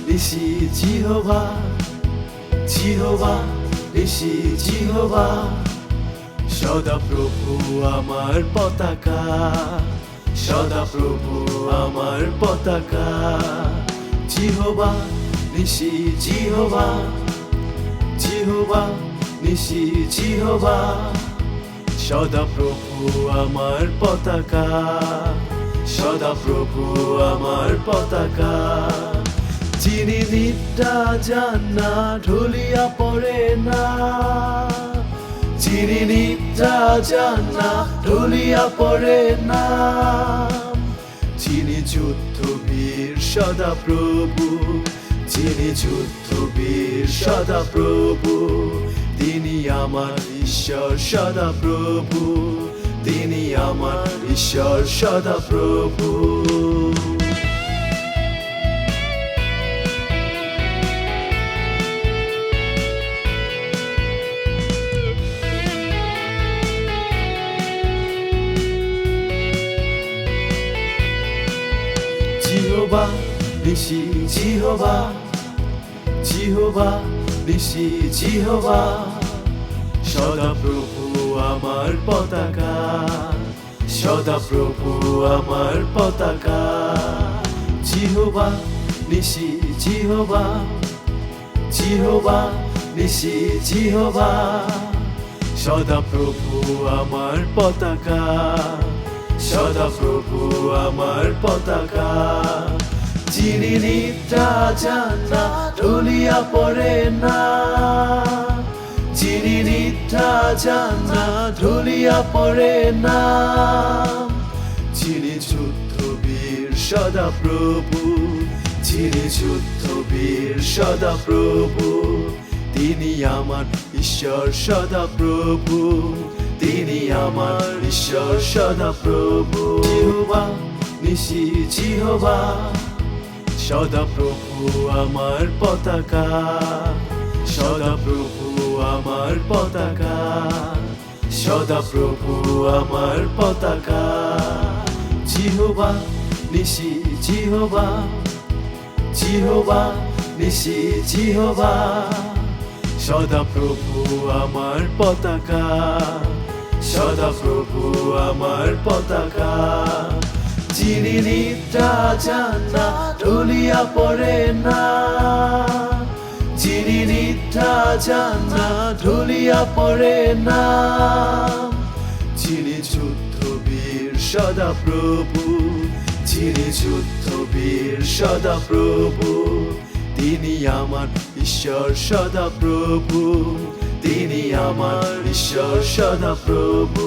নিশি জিহোভা, জিহোভা নিশি জিহোভা, সদা প্রভু আমার পতাকা, সদা প্রভু আমার পতাকা। জিহোভা নিশি জিহোভা, জিহোভা নিশি জিহোভা, সদা প্রভু আমার পতাকা, সদা প্রভু আমার পতাকা। যিনি নিদ্রা যান না ঢুলিয়া পড়ে না, যিনি নিদ্রা যান না ঢুলিয়া পড়ে না, যিনি যুদ্ধবীর সদা প্রভু, যিনি যুদ্ধবীর সদা প্রভু, তিনি আমার ঈশ্বর সদা প্রভু, তিনি আমার ঈশ্বর সদা প্রভু। জিহোভা নিশি জিহোভা, জিহোভা নিশি জিহোভা, সদা প্রভু আমার পতাকা, সদা প্রভু আমার পতাকা। জিহোভা নিশি জিহোভা, জিহোভা নিশি জিহোভা, সদা প্রভু আমার পতাকা, সদা প্রভু আমার পতাকা। যিনি নিদ্রা যান না ঢুলিয়া পড়ে না, যিনি নিদ্রা যান না ঢুলিয়া পড়ে না, যিনি যুদ্ধবীর সদা প্রভু, যিনি যুদ্ধবীর সদা প্রভু, তিনি আমার ঈশ্বর সদা প্রভু, তিনি আমার ঈশ্বর সদা প্রভু। জিহোভা নিশি জিহোভা, সদা প্রভু আমার পতাকা, সদা প্রভু আমার পতাকা, সদা প্রভু আমার পতাকা। জিহোভা নিশি জিহোভা, জিহোভা নিশি জিহোভা, সদা প্রভু আমার পতাকা, সদা প্রভু আমার পতাকা। যিনি নিদ্রা যান না ঢুলিয়া পড়ে না, যিনি নিদ্রা যান না ঢুলিয়া পড়ে না, যিনি যুদ্ধবীর সদা প্রভু, যিনি যুদ্ধবীর সদা প্রভু, তিনি আমার ঈশ্বর সদা প্রভু, তিনি আমার ঈশ্বর সদা প্রভু।